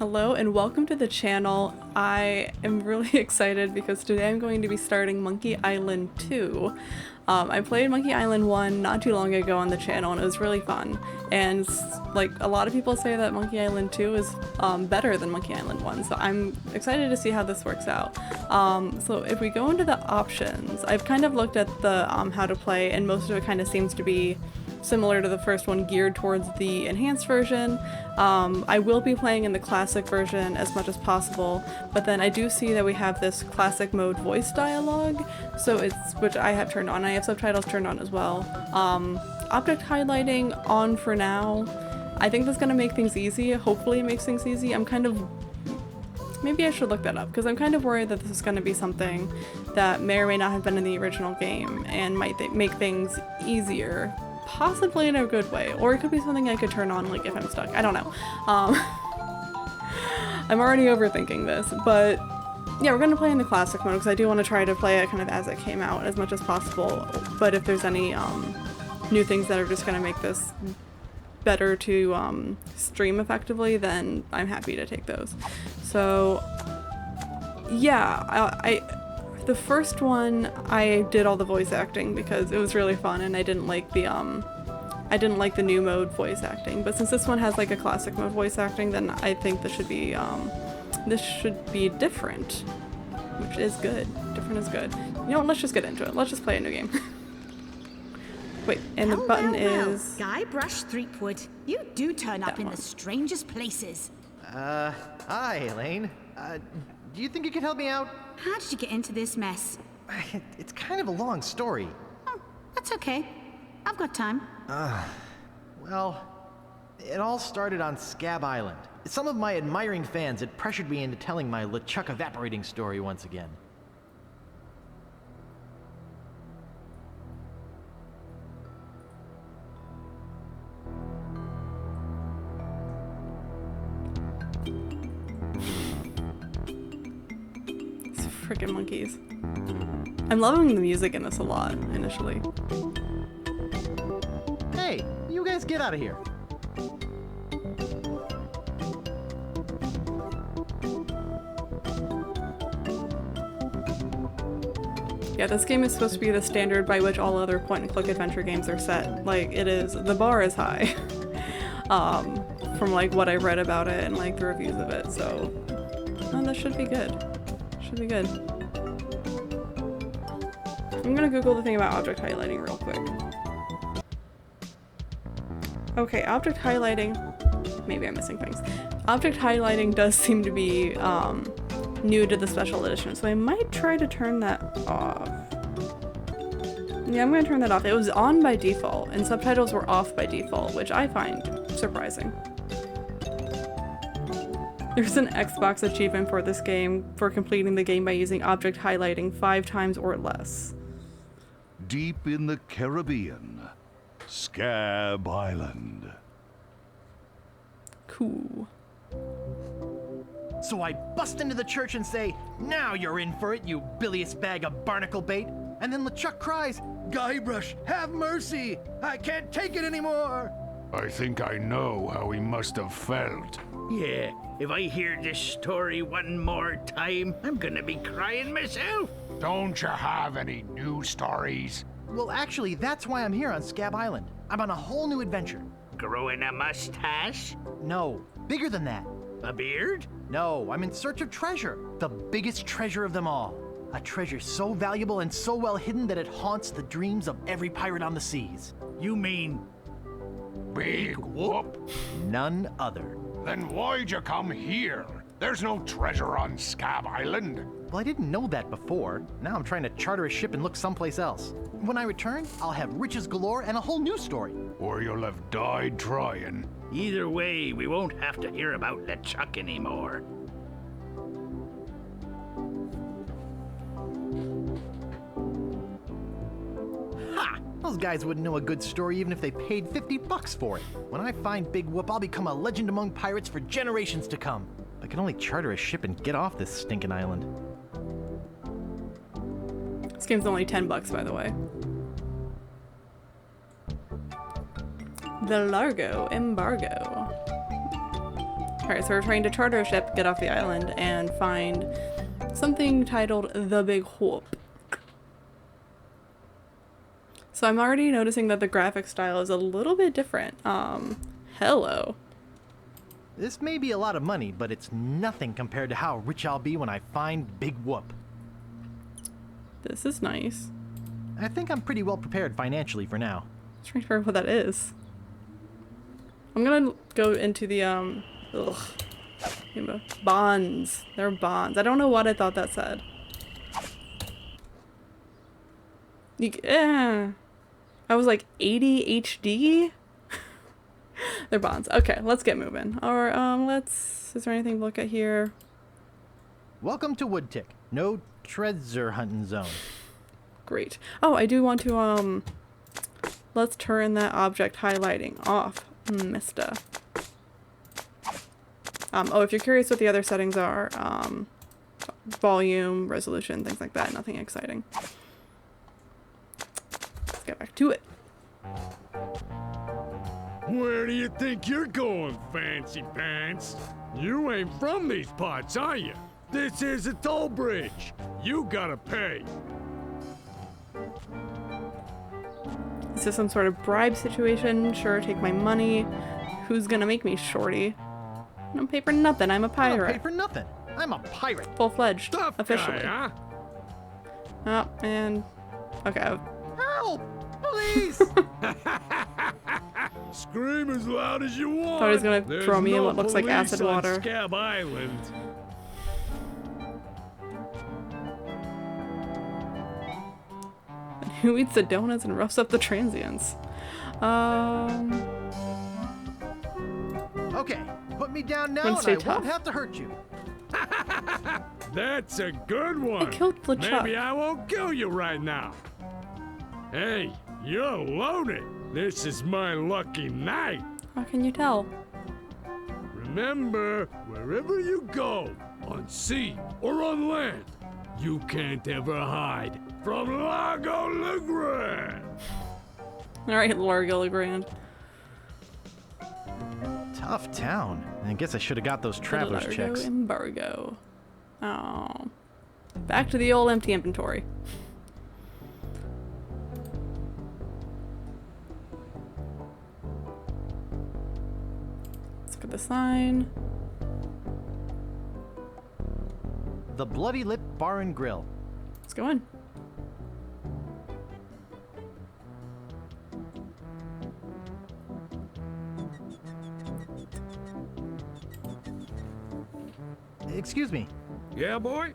Hello and welcome to the channel. I am really excited because today I'm going to be starting Monkey Island 2. I played Monkey Island 1 not too long ago on the channel and it was really fun. And like a lot of people say that Monkey Island 2 is better than Monkey Island 1, so I'm excited to see how this works out. So if we go into the options, I've kind of looked at the how to play, and most of it kind of seems to be similar to the first one, geared towards the enhanced version. I will be playing in the classic version as much as possible, but then I do see that we have this classic mode voice dialogue, so which I have turned on. I have subtitles turned on as well. Object highlighting on for now. I think that's gonna make things easy. Hopefully it makes things easy. Maybe I should look that up, because I'm kind of worried that this is going to be something that may or may not have been in the original game and might make things easier. Possibly in a good way, or it could be something I could turn on like if I'm stuck. I don't know. I'm already overthinking this, but yeah, we're gonna play in the classic mode because I do want to try to play it kind of as it came out as much as possible. But if there's any new things that are just gonna make this better to stream effectively, then I'm happy to take those. So yeah, the first one I did all the voice acting because it was really fun, and I didn't like the new mode voice acting. But since this one has like a classic mode voice acting, then I think this should be different, which is good. Different is good. You know what? Let's just get into it. Let's just play a new game. Wait, and the button is Guybrush Threepwood. You do turn up in the strangest places. Hi, Elaine. Do you think you could help me out? How did you get into this mess? It's kind of a long story. Oh, that's okay. I've got time. Well, it all started on Scabb Island. Some of my admiring fans had pressured me into telling my LeChuck evaporating story once again. freaking monkeys. I'm loving the music in this a lot, initially. Hey, you guys get out of here. Yeah, this game is supposed to be the standard by which all other point-and-click adventure games are set. Like, it is, the bar is high. From like what I've read about it and like the reviews of it, so that should be good. Should be good. I'm gonna Google the thing about object highlighting real quick. Okay, object highlighting, maybe I'm missing things. Object highlighting does seem to be new to the special edition, so I might try to turn that off. Yeah, I'm gonna turn that off. It was on by default, and subtitles were off by default, which I find surprising. There's an Xbox achievement for this game for completing the game by using object highlighting 5 times or less. Deep in the Caribbean, Scabb Island. Cool. So I bust into the church and say, "Now you're in for it, you bilious bag of barnacle bait." And then LeChuck cries, "Guybrush, have mercy! I can't take it anymore!" I think I know how he must have felt. Yeah, if I hear this story one more time, I'm gonna be crying myself. Don't you have any new stories? Well, actually, that's why I'm here on Scabb Island. I'm on a whole new adventure. Growing a mustache? No, bigger than that. A beard? No, I'm in search of treasure. The biggest treasure of them all. A treasure so valuable and so well hidden that it haunts the dreams of every pirate on the seas. You mean Big whoop? None other. Then why'd you come here? There's no treasure on Scabb Island. Well, I didn't know that before. Now I'm trying to charter a ship and look someplace else. When I return, I'll have riches galore and a whole new story. Or you'll have died trying. either way, we won't have to hear about LeChuck anymore. Ha! Those guys wouldn't know a good story even if they paid $50 for it. When I find Big Whoop, I'll become a legend among pirates for generations to come. I can only charter a ship and get off this stinking island. This game's only $10, by the way. The Largo Embargo. Alright, so we're trying to charter a ship, get off the island, and find something titled The Big Whoop. So I'm already noticing that the graphic style is a little bit different. Hello. This may be a lot of money, but it's nothing compared to how rich I'll be when I find Big Whoop. This is nice. I think I'm pretty well prepared financially for now. I'm trying to figure out what that is. I'm gonna go into the, bonds. They're bonds. I don't know what I thought that said. I was like 80 HD? They're bonds. Okay, let's get moving. Or, is there anything to look at here? Welcome to Woodtick. No treasure hunting zone. Great. Oh, I do want to, let's turn that object highlighting off, mister. Oh, if you're curious what the other settings are, volume, resolution, things like that, nothing exciting. Let's get back to it. Where do you think you're going, fancy pants? You ain't from these parts, are you? This is a toll bridge. You gotta pay. Is this some sort of bribe situation? Sure, take my money. Who's gonna make me shorty? I don't pay for nothing. I'm a I pirate. don't pay for nothing. I'm a pirate. Full-fledged. Tough Officially. guy, huh? Oh, and... Okay. Help! Please! Scream as loud as you want. Thought he was gonna There's throw me in no what looks like police acid on water. Scabb Island. Who eats the donuts and roughs up the transients? Okay, put me down now Wanna and stay I tough? won't have to hurt you. That's a good one. I killed LeChuck. Maybe I won't kill you right now. Hey, you're loaded. This is my lucky night. How can you tell? Remember, wherever you go, on sea or on land, you can't ever hide from Largo Legrand. Alright, Largo Legrand. Tough town. I guess I should have got those traveler's Largo checks. Embargo. Oh. Back to the old empty inventory. Let's look at the sign. The Bloody Lip Bar and Grill. Let's go in. Excuse me. Yeah, boy?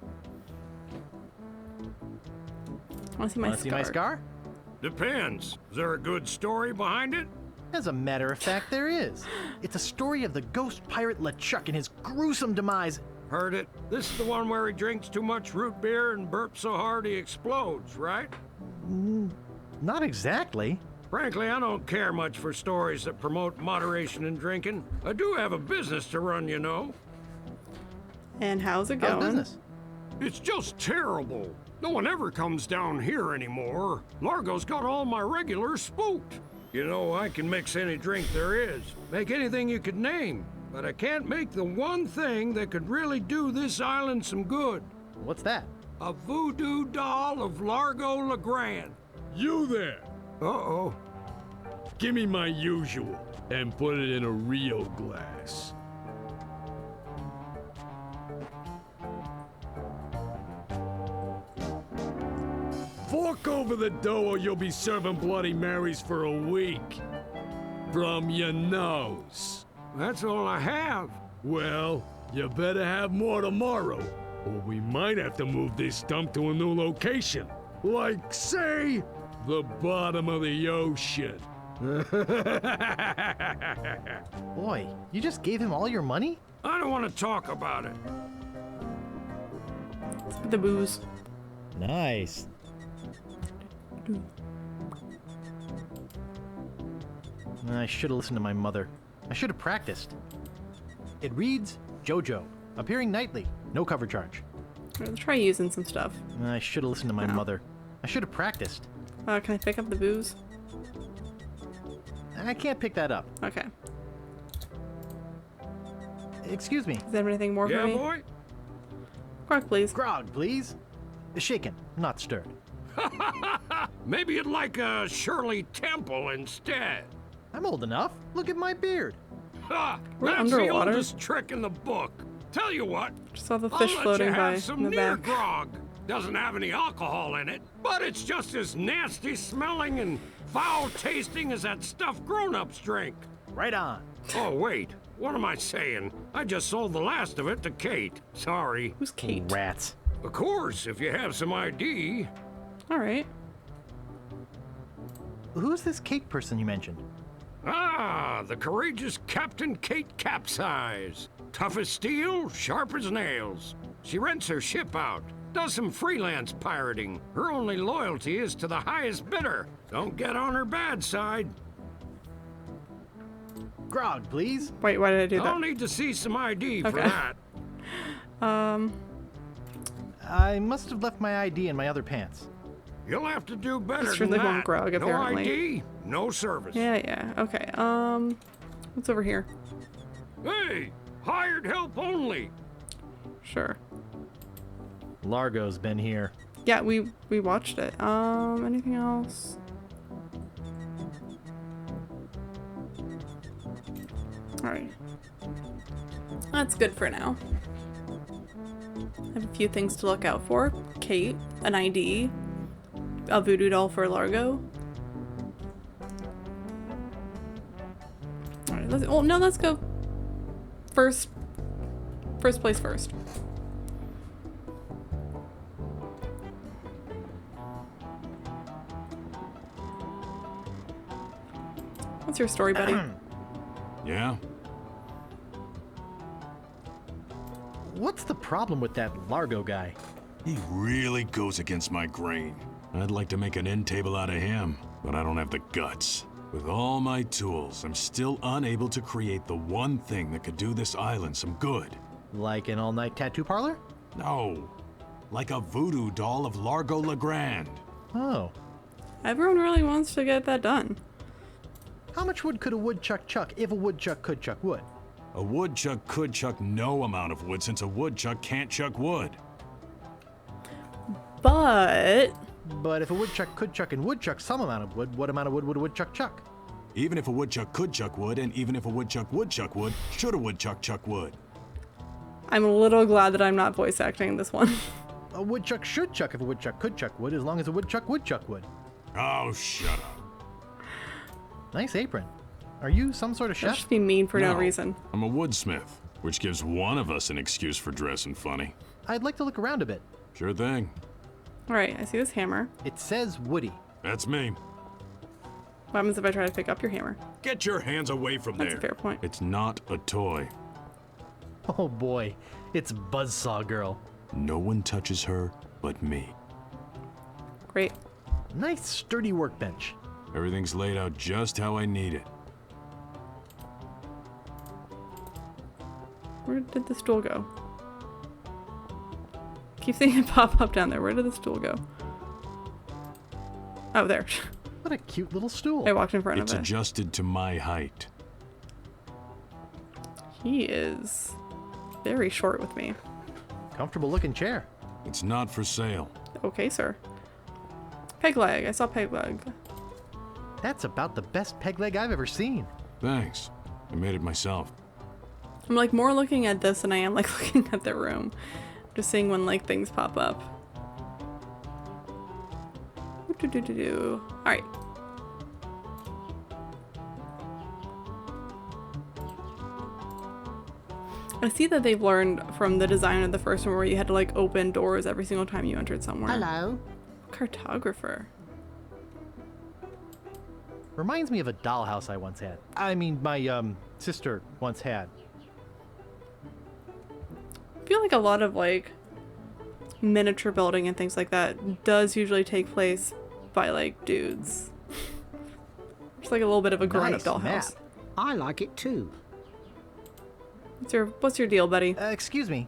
I want to see my Wanna see my scar? Depends. Is there a good story behind it? As a matter of fact, there is. It's a story of the ghost pirate LeChuck and his gruesome demise. Heard it. This is the one where he drinks too much root beer and burps so hard he explodes, right? Not exactly. Frankly, I don't care much for stories that promote moderation in drinking. I do have a business to run, you know. And how's it How's going? business? It's just terrible. No one ever comes down here anymore. Largo's got all my regulars spooked. You know, I can mix any drink there is, make anything you could name, but I can't make the one thing that could really do this island some good. What's that? A voodoo doll of Largo Legrand. You there? Uh-oh. Give me my usual, and put it in a real glass. Fork over the dough or you'll be serving Bloody Marys for a week. From your nose. That's all I have. Well, you better have more tomorrow, or we might have to move this dump to a new location. Like, say, the bottom of the ocean. Boy, you just gave him all your money? I don't want to talk about it. Let's get the booze. Nice. I should have listened to my mother. I should have practiced. It reads JoJo, appearing nightly, no cover charge. Let's try using some stuff. I should have listened to my mother. I should have practiced. Can I pick up the booze? I can't pick that up. Okay. Excuse me. Does anyone anything more Yeah, for me? boy? Grog, please. Grog, please. Shaken, not stirred. Maybe you'd like a Shirley Temple instead. I'm old enough. Look at my beard. Ha! We're That's the underwater? oldest trick in the book. Tell you what, Just saw the I'll fish let floating you by have some in the near back. grog. Doesn't have any alcohol in it, but it's just as nasty smelling and foul tasting as that stuff grown-ups drink. Right on. Oh, wait. What am I saying? I just sold the last of it to Kate. Sorry. Who's Kate? Rats. Of course, if you have some ID. All right. Who's this Kate person you mentioned? Ah, the courageous Captain Kate Capsize. Tough as steel, sharp as nails. She rents her ship out, does some freelance pirating. Her only loyalty is to the highest bidder. Don't get on her bad side. Grog, please. Wait, why did I do I'll that? need to see some ID for Okay. that. I must have left my ID in my other pants. You'll have to do better It's than really that. won't grog, apparently. No ID, no service. Yeah. Okay. What's over here? Hey, hired help only. Sure. Largo's been here. Yeah, we watched it. Anything else? All right. That's good for now. I have a few things to look out for. Kate, an ID, a voodoo doll for Largo. All right. Let's go first place first. What's your story, buddy? Yeah? What's the problem with that Largo guy? He really goes against my grain. I'd like to make an end table out of him, but I don't have the guts. With all my tools, I'm still unable to create the one thing that could do this island some good. Like an all-night tattoo parlor? No, like a voodoo doll of Largo Legrand. Oh. Everyone really wants to get that done. How much wood could a woodchuck chuck if a woodchuck could chuck wood? A woodchuck could chuck no amount of wood since a woodchuck can't chuck wood. But But if a woodchuck could chuck and woodchuck some amount of wood, what amount of wood would a woodchuck chuck? Even if a woodchuck could chuck wood, and even if a woodchuck would chuck wood, should a woodchuck chuck wood? I'm a little glad that I'm not voice acting this one. A woodchuck should chuck if a woodchuck could chuck wood, as long as a woodchuck would chuck wood. Oh, shut up. Nice apron. Are you some sort of That chef? should be mean for no reason. I'm a woodsmith, which gives one of us an excuse for dressing funny. I'd like to look around a bit. Sure thing. All right, I see this hammer. It says Woody. That's me. What happens if I try to pick up your hammer? Get your hands away from That's there. a fair point. It's not a toy. Oh boy, it's Buzzsaw Girl. No one touches her but me. Great. Nice sturdy workbench. Everything's laid out just how I need it. Where did the stool go? Keep seeing it pop up down there. Where did the stool go? Oh, there. What a cute little stool. I walked in front It's of it. adjusted to my height. He is very short with me. Comfortable looking chair. It's not for sale. Okay, sir. Peg leg. I saw peg leg. That's about the best peg leg I've ever seen. Thanks. I made it myself. I'm like more looking at this than I am like looking at the room. Just seeing when like things pop up. Alright. I see that they've learned from the design of the first one where you had to like open doors every single time you entered somewhere. Hello. Cartographer. Reminds me of a dollhouse I once had. I mean, my sister once had. I feel like a lot of like miniature building and things like that does usually take place by like dudes. It's like a little bit of a grown-up Nice dollhouse. map. I like it too. What's your deal, buddy? Excuse me.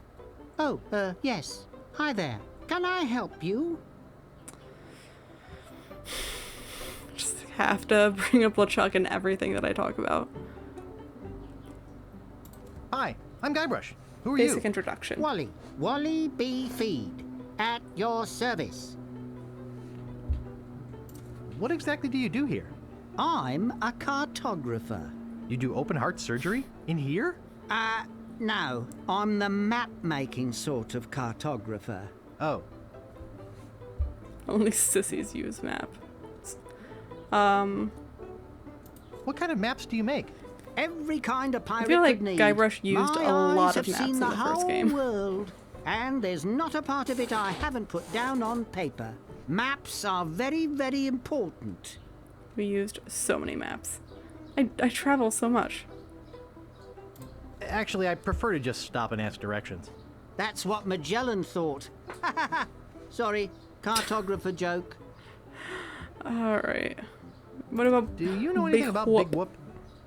Oh, yes. Hi there. Can I help you? Just have to bring up LeChuck in everything that I talk about. Hi, I'm Guybrush. Who are Basic you? introduction. Wally. Wally B. Feed. At your service. What exactly do you do here? I'm a cartographer. You do open heart surgery? In here? No. I'm the map-making sort of cartographer. Oh. Only sissies use map. What kind of maps do you make? Every kind of pirate feel like could need. Guybrush used My a lot eyes of have maps seen in the the first whole game. world, and there's not a part of it I haven't put down on paper. Maps are very, very important. We used so many maps. I travel so much. Actually, I prefer to just stop and ask directions. That's what Magellan thought. Sorry, cartographer joke. Alright. What about Do you know anything about Big Whoop?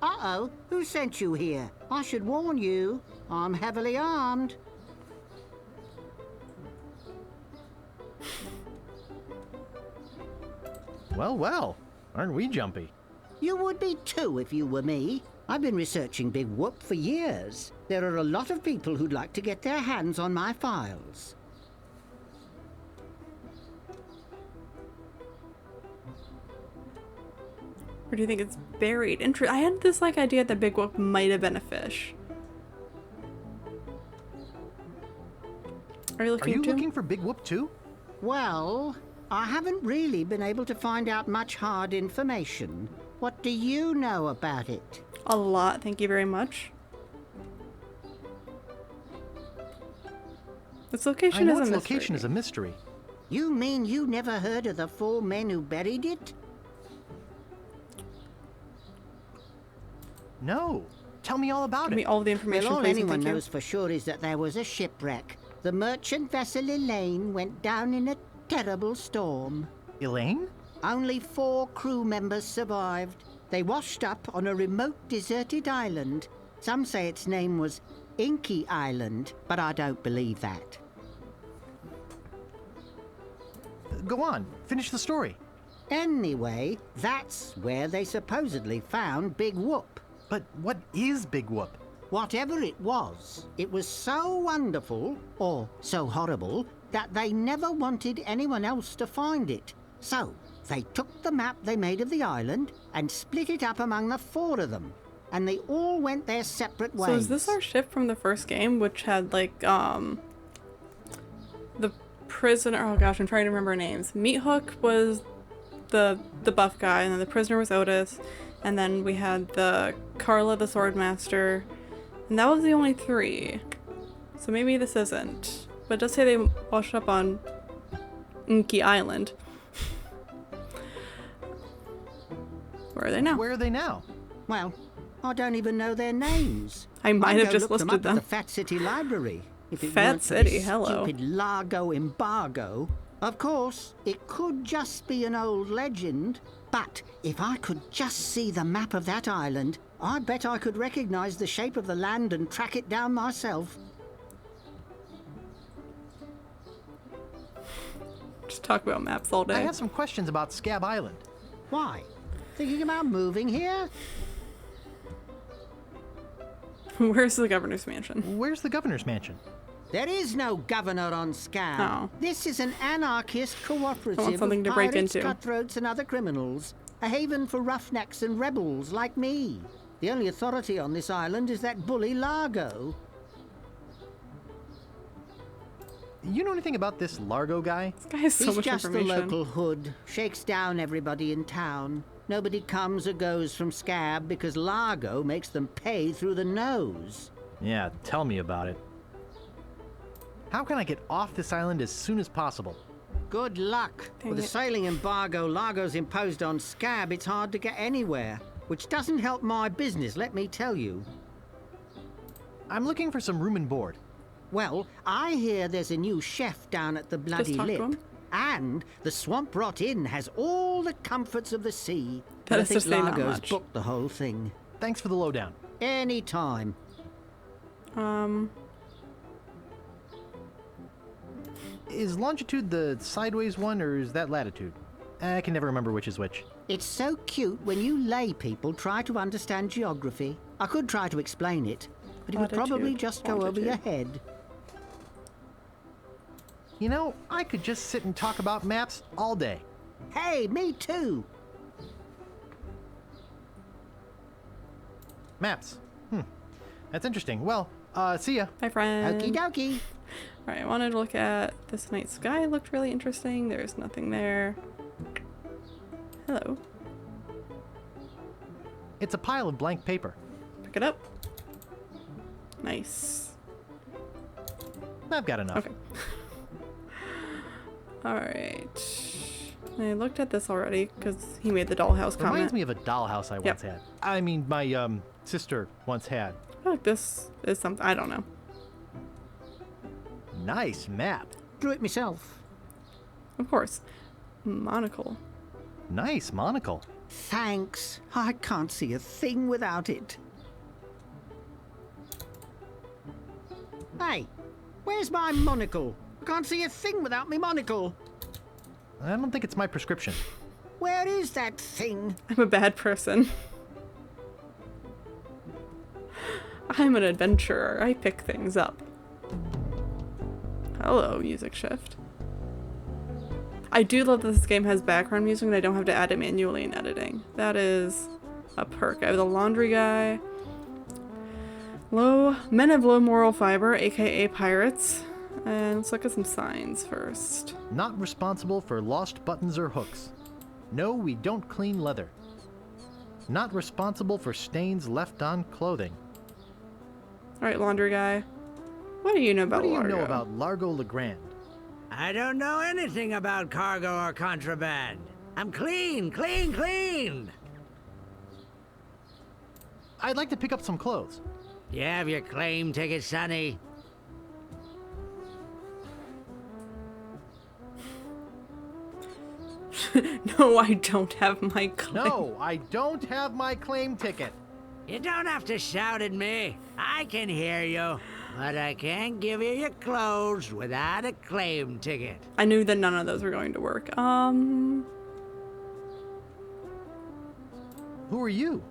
Uh-oh, who sent you here? I should warn you, I'm heavily armed. Well, well. Aren't we jumpy? You would be too if you were me. I've been researching Big Whoop for years. There are a lot of people who'd like to get their hands on my files. Or do you think it's buried? I had this like idea that Big Whoop might have been a fish. Are you Are you too? looking for Big Whoop too? Well, I haven't really been able to find out much hard information. What do you know about it? A lot, thank you very much. Its location I know is a its mystery. location is a mystery. You mean you never heard of the 4 men who buried it? No. Tell me all about Give me it. all the information, Well, all please, and anyone thank you. knows for sure is that there was a shipwreck. The merchant vessel Elaine went down in a terrible storm. Elaine? Only 4 crew members survived. They washed up on a remote deserted island. Some say its name was Inky Island, but I don't believe that. Go on. Finish the story. Anyway, that's where they supposedly found Big Whoop. But what is Big Whoop? Whatever it was so wonderful, or so horrible, that they never wanted anyone else to find it. So, they took the map they made of the island and split it up among the 4 of them. And they all went their separate ways. So is this our ship from the first game, which had like the prisoner? Oh gosh, I'm trying to remember names. Meat Hook was the buff guy, and then the prisoner was Otis, and then we had the Carla the Swordmaster, and that was the only 3. So maybe this isn't. But it does say they washed up on Inky Island. Where are they now? Where are they now? Well, I don't even know their names. I might I'd have go just look them listed up at them. the Fat City Library. If it Fat weren't for City, this hello. Stupid Largo embargo. Of course, it could just be an old legend, but if I could just see the map of that island, I bet I could recognize the shape of the land and track it down myself. Just talk about maps all day. I have some questions about Scabb Island. Why? Thinking about moving here? Where's the governor's mansion? Where's the governor's mansion? There is no governor on Scabb. Oh. This is an anarchist cooperative something of to break pirates, into. cutthroats, and other criminals. A haven for roughnecks and rebels like me. The only authority on this island is that bully Largo. You know anything about this Largo guy? This guy has so He's much just the information. local hood. Shakes down everybody in town. Nobody comes or goes from Scabb because Largo makes them pay through the nose. Yeah, tell me about it. How can I get off this island as soon as possible? Good luck. Dang With the it. sailing embargo Largo's imposed on Scabb, it's hard to get anywhere. Which doesn't help my business, let me tell you. I'm looking for some room and board. Well, I hear there's a new chef down at the Bloody talk to Lip. him. And the Swamp Rot Inn has all the comforts of the sea. That But I is to think say not Largo's much. booked the whole thing. Thanks for the lowdown. Anytime. Is longitude the sideways one, or is that latitude? I can never remember which is which. It's so cute when you lay people try to understand geography. I could try to explain it. but it would probably Latitude, just go over your longitude. head. You know, I could just sit and talk about maps all day. Hey, me too. Maps. That's interesting. Well, see ya. Hi, friend. Okie dokie. Alright, I wanted to look at this night sky. It looked really interesting. There's nothing there. Hello. It's a pile of blank paper. Pick it up. Nice. I've got enough. Okay. Alright. I looked at this already because he made the dollhouse comment. Reminds me of a dollhouse I once had. I mean, my sister once had. I feel like this is something. I don't know. Nice map. Drew it myself. Of course. Monocle. Nice monocle. Thanks. I can't see a thing without it. Hey, where's my monocle? I can't see a thing without me monocle. I don't think it's my prescription. Where is that thing? I'm a bad person. I'm an adventurer. I pick things up. Hello, music shift. I do love that this game has background music and I don't have to add it manually in editing. That is a perk. I have the laundry guy. Men of low moral fiber, aka pirates. And let's look at some signs first. Not responsible for lost buttons or hooks. No, we don't clean leather. Not responsible for stains left on clothing. Alright, laundry guy. What do you know about What do you Largo? know about Largo Legrand? I don't know anything about cargo or contraband. I'm clean, clean, clean. I'd like to pick up some clothes. You have your claim ticket, Sonny. No, I don't have my claim. No, I don't have my claim ticket. You don't have to shout at me. I can hear you. But I can't give you your clothes without a claim ticket. I knew that none of those were going to work. Who are you?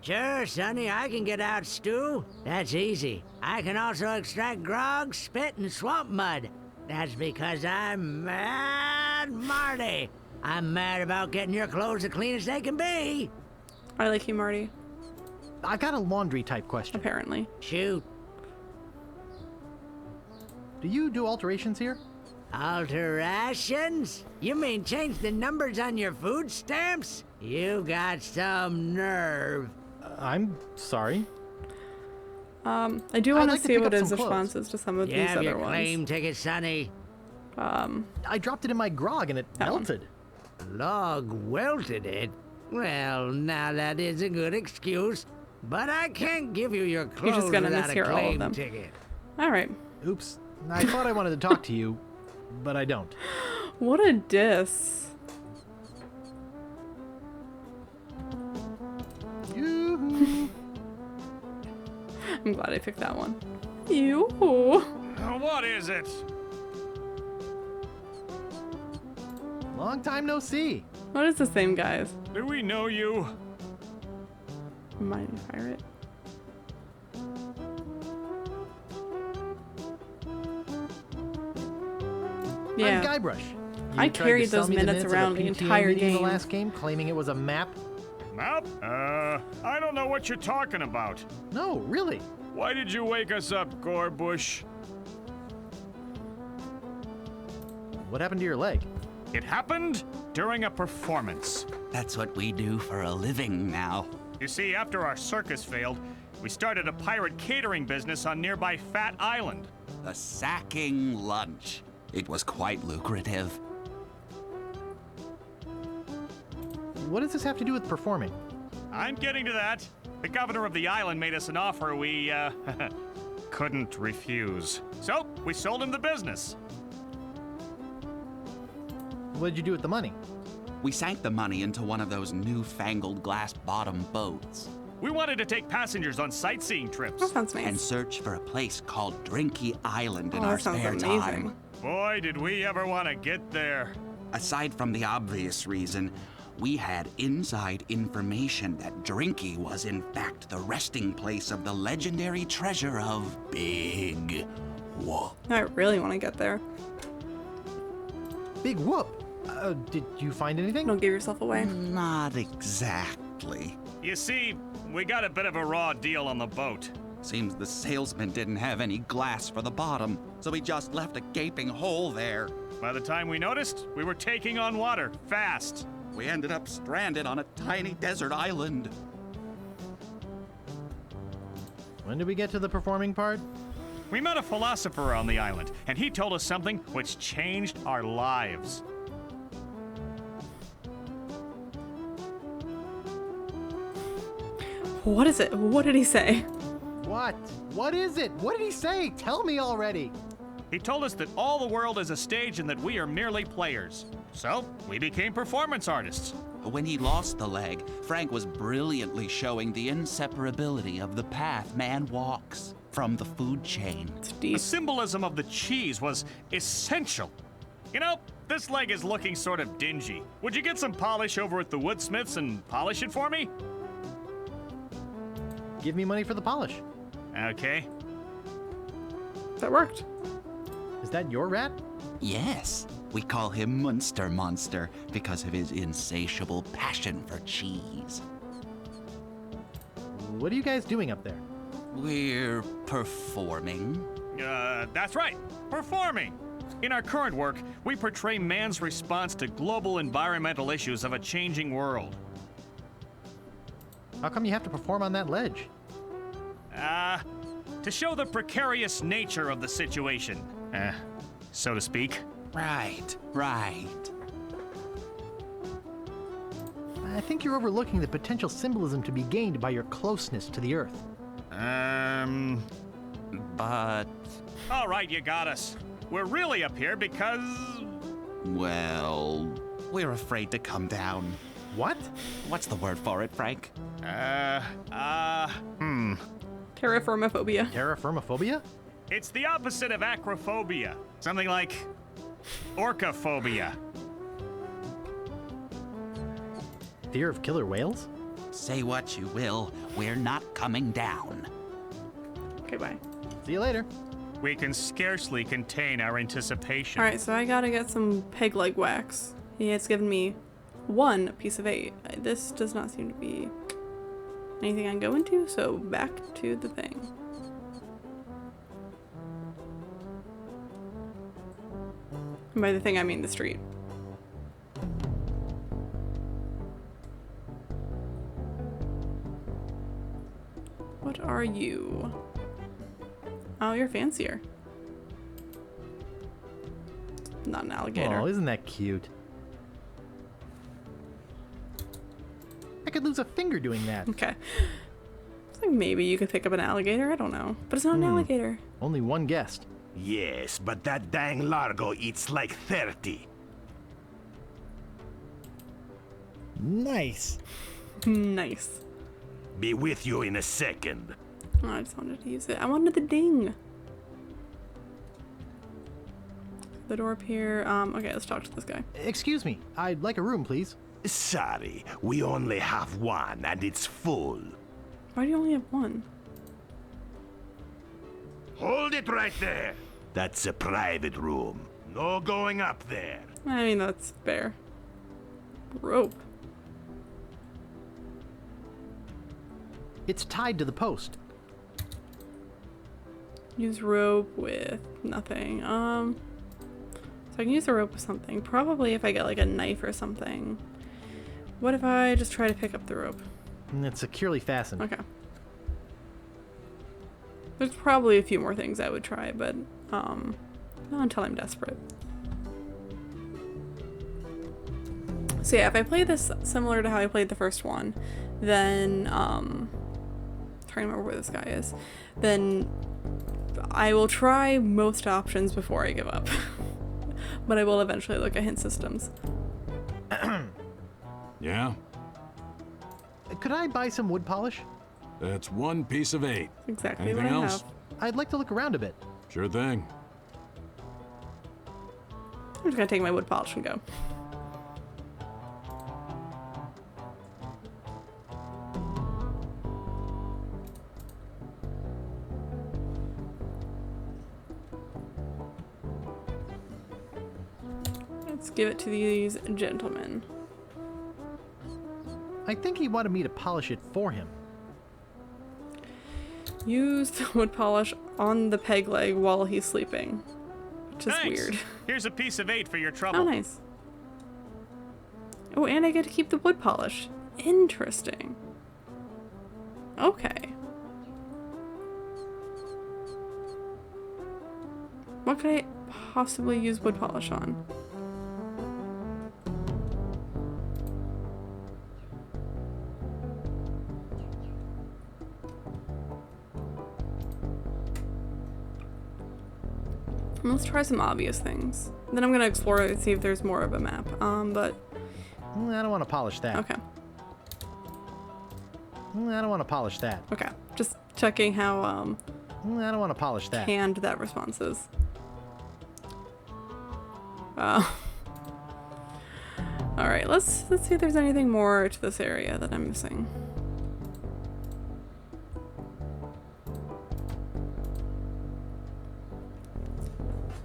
Sure, Sonny, I can get out stew. That's easy. I can also extract grog, spit, and swamp mud. That's because I'm Mad Marty. I'm mad about getting your clothes as clean as they can be. I like you, Marty. I got a laundry type question. Apparently. Shoot. Do you do alterations here? Alterations? You mean change the numbers on your food stamps? You got some nerve. I'm sorry. I do want to like to see pick what up his some clothes. responses to some of You these have other your ones. claim ticket, Sonny. I dropped it in my grog and it That one. melted. Log welted it? Well, now that is a good excuse. But I can't give you your clothes just gonna without a mishear all of claim them. ticket. All right. Oops. I thought I wanted to talk to you, but I don't. What a diss. Yoo-hoo. I'm glad I picked that one. You. What is it? Long time no see. What is the same, guys? Do we know you? Mining pirate. Yeah. I'm Guybrush. I You tried to carried sell those me minutes of a around the PTA entire meeting in game. the last game, claiming it was a map. Map? I don't know what you're talking about. No, really. Why did you wake us up, Gorbush? What happened to your leg? It happened during a performance. That's what we do for a living now. You see, after our circus failed, we started a pirate catering business on nearby Fat Island. The sacking lunch. It was quite lucrative. What does this have to do with performing? I'm getting to that. The governor of the island made us an offer we, couldn't refuse. So, we sold him the business. What did you do with the money? We sank the money into one of those newfangled glass-bottom boats We wanted to take passengers on sightseeing trips. That sounds and nice. search for a place called Drinky Island in Oh, our that sounds spare amazing. time. Boy, did we ever want to get there. Aside from the obvious reason, we had inside information that Drinky was in fact the resting place of the legendary treasure of Big Whoop. I really want to get there. Big whoop! Did you find anything? Don't give yourself away. Not exactly. You see, we got a bit of a raw deal on the boat. Seems the salesman didn't have any glass for the bottom, so he just left a gaping hole there. By the time we noticed, we were taking on water, fast. We ended up stranded on a tiny desert island. When did we get to the performing part? We met a philosopher on the island, and he told us something which changed our lives. What is it? What did he say? What? What is it? What did he say? Tell me already. He told us that all the world is a stage and that we are merely players. So, we became performance artists. When he lost the leg, Frank was brilliantly showing the inseparability of the path man walks from the food chain. It's The deep. symbolism of the cheese was essential. You know, this leg is looking sort of dingy. Would you get some polish over at the Woodsmiths and polish it for me? Give me money for the polish. Okay. That worked. Is that your rat? Yes, we call him Munster Monster because of his insatiable passion for cheese. What are you guys doing up there? We're performing. That's right. Performing. In our current work, we portray man's response to global environmental issues of a changing world. How come you have to perform on that ledge? To show the precarious nature of the situation, so to speak. Right. I think you're overlooking the potential symbolism to be gained by your closeness to the Earth. But, All right, you got us. We're really up here because... well, we're afraid to come down. What? What's the word for it, Frank? Terraformophobia. Terraformophobia? It's the opposite of acrophobia. Something like orcaphobia. Fear of killer whales? Say what you will, we're not coming down. Okay, bye. See you later. We can scarcely contain our anticipation. Alright, so I gotta get some peg leg wax. It's given me 1 piece of 8. This does not seem to be anything I can go into, so back to the thing. And by the thing, I mean the street. What are you? Oh, you're fancier. Not an alligator. Oh, isn't that cute? I could lose a finger doing that. Okay. It's like maybe you could pick up an alligator. I don't know. But it's not an alligator. Only one guest. Yes, but that dang Largo eats like 30. Nice. Nice. Be with you in a second. Oh, I just wanted to use it. I wanted the ding. The door up here. Okay, let's talk to this guy. Excuse me. I'd like a room, please. Sorry, we only have one and it's full. Why do you only have 1? Hold it right there. That's a private room. No going up there. I mean, that's fair. Rope. It's tied to the post. Use rope with nothing. So I can use the rope with something. Probably if I get like a knife or something. What if I just try to pick up the rope? And it's securely fastened. Okay. There's probably a few more things I would try, but not until I'm desperate. So yeah, if I play this similar to how I played the first one, then trying to remember where this guy is, then I will try most options before I give up. But I will eventually look at hint systems. Yeah? Could I buy some wood polish? That's 1 piece of 8. Exactly Anything what I else? have. I'd like to look around a bit. Sure thing. I'm just gonna take my wood polish and go. Let's give it to these gentlemen. I think he wanted me to polish it for him. Use the wood polish on the peg leg while he's sleeping. Which is Thanks. weird. Here's a piece of 8 for your trouble. Oh, nice. Oh, and I get to keep the wood polish. Interesting. Okay. What could I possibly use wood polish on? Let's try some obvious things. Then I'm gonna explore it and see if there's more of a map. But I don't want to polish that. okay. I don't want to polish that. Okay. Just checking how I don't want to polish that. canned that response is. Alright, let's see if there's anything more to this area that I'm missing.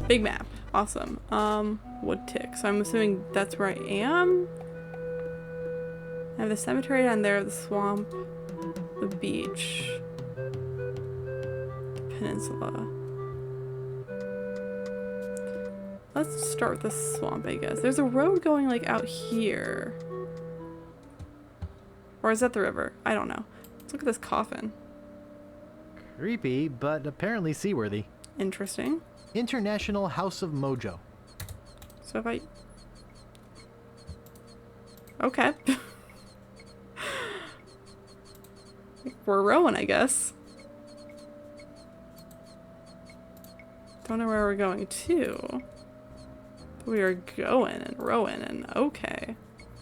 Big map. Awesome. Woodtick. So I'm assuming that's where I am. I have the cemetery down there, the swamp, the beach, the peninsula. Let's start with the swamp, I guess. There's a road going like out here. Or is that the river? I don't know. Let's look at this coffin. Creepy, but apparently seaworthy. Interesting. International House of Mojo. So if I... Okay. We're rowing, I guess. Don't know where we're going to. But we are going and rowing and okay.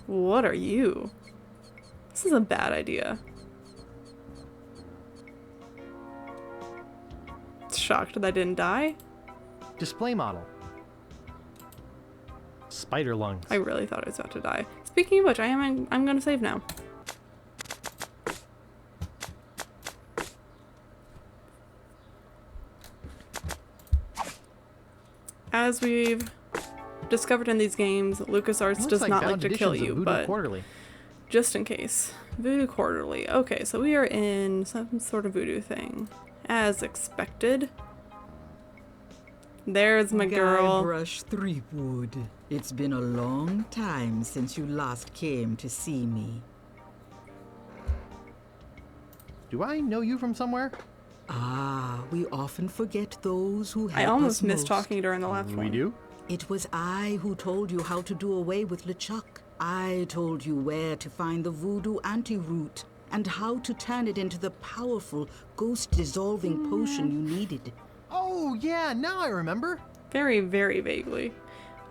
What are you? This is a bad idea. Shocked that I didn't die. Display model. Spider lungs. I really thought I was about to die. Speaking of which, I'm gonna save now. As we've discovered in these games, LucasArts does not like to kill you, but Quarterly. just in case. Voodoo Quarterly. Okay, so we are in some sort of voodoo thing. As expected. There's my girl. Guybrush Threepwood. It's been a long time since you last came to see me. Do I know you from somewhere? Ah, we often forget those who help I almost us missed most. talking during the last one. We do? It was I who told you how to do away with LeChuck. I told you where to find the voodoo antiroot and how to turn it into the powerful ghost-dissolving potion you needed. Oh, yeah, now I remember. Very, very vaguely.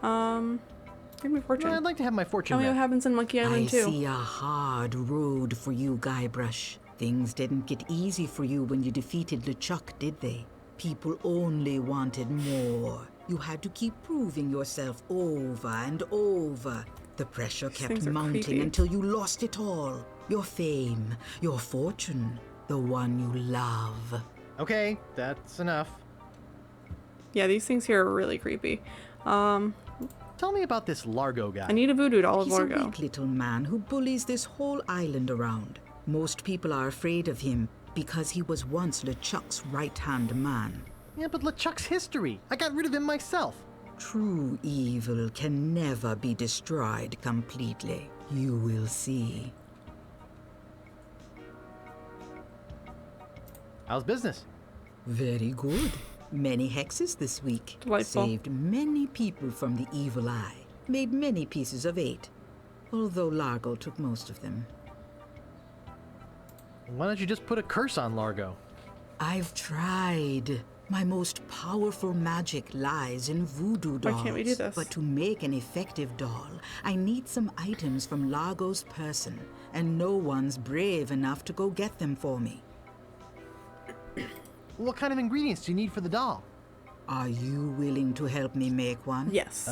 Give me fortune. Well, I'd like to have my fortune Tell me read. what happens in Monkey Island I 2. see a hard road for you, Guybrush. Things didn't get easy for you when you defeated LeChuck, did they? People only wanted more. You had to keep proving yourself over and over. The pressure These kept things are mounting creepy. until you lost it all. Your fame, your fortune, the one you love. Okay, that's enough. Yeah, these things here are really creepy. Tell me about this Largo guy. I need a voodoo doll of He's a Largo. weak little man who bullies this whole island around. Most people are afraid of him because he was once LeChuck's right-hand man. Yeah, but LeChuck's history. I got rid of him myself. True evil can never be destroyed completely. You will see. How's business? Very good. Many hexes this week. Delightful. Saved many people from the evil eye. Made many pieces of 8. Although Largo took most of them. Why don't you just put a curse on Largo? I've tried. My most powerful magic lies in voodoo dolls. Why can't we do this? But to make an effective doll, I need some items from Largo's person, and no one's brave enough to go get them for me. What kind of ingredients do you need for the doll? Are you willing to help me make one? Yes.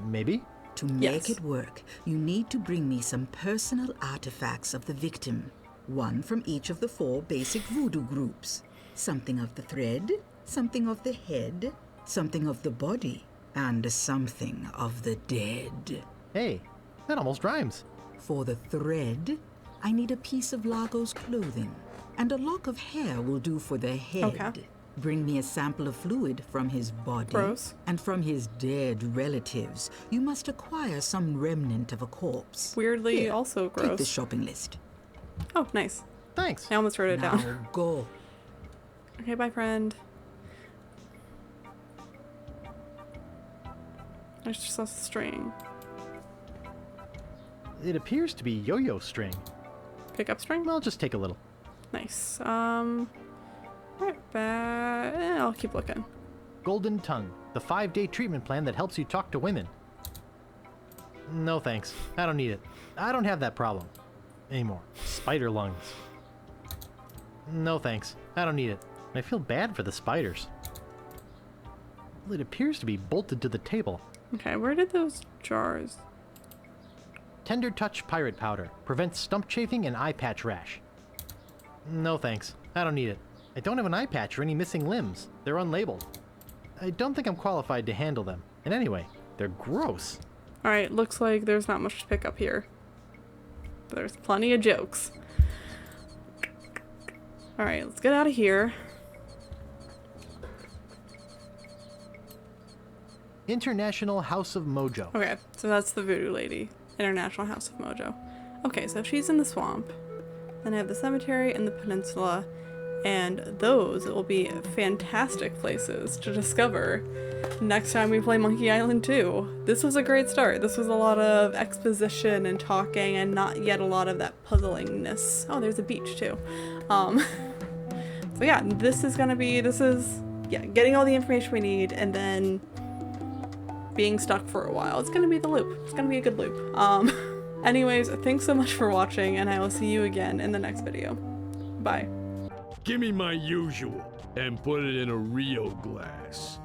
Maybe? To make it work, you need to bring me some personal artifacts of the victim. One from each of the 4 basic voodoo groups. Something of the thread, something of the head, something of the body, and something of the dead. Hey, that almost rhymes. For the thread, I need a piece of Lago's clothing, and a lock of hair will do for the head. Okay. Bring me a sample of fluid from his body. Gross. And from his dead relatives. You must acquire some remnant of a corpse. Weirdly, Here, also gross. Take the shopping list. Oh, nice. Thanks. I almost wrote it down. Now go. Okay, bye, friend. There's just a string. It appears to be yo-yo string. Pickup string? I'll just take a little. Nice. Right back. I'll keep looking. Golden Tongue, the 5-day treatment plan that helps you talk to women. No thanks. I don't need it. I don't have that problem. Anymore. Spider lungs. No thanks. I don't need it. I feel bad for the spiders. Well, it appears to be bolted to the table. Okay, where did those jars? Tender Touch Pirate Powder. Prevents stump chafing and eye patch rash. No thanks. I don't need it. I don't have an eye patch or any missing limbs. They're unlabeled. I don't think I'm qualified to handle them. And anyway, they're gross. Alright, looks like there's not much to pick up here. But there's plenty of jokes. Alright, let's get out of here. International House of Mojo. Okay, so that's the Voodoo Lady. International House of Mojo. Okay, so she's in the swamp. Then I have the cemetery and the peninsula. And those will be fantastic places to discover next time we play Monkey Island 2. This was a great start. This was a lot of exposition and talking and not yet a lot of that puzzlingness. Oh, there's a beach too. So yeah, this is getting all the information we need and then being stuck for a while. It's gonna be the loop. It's gonna be a good loop. Anyways, thanks so much for watching and I will see you again in the next video. Bye. Give me my usual, and put it in a real glass.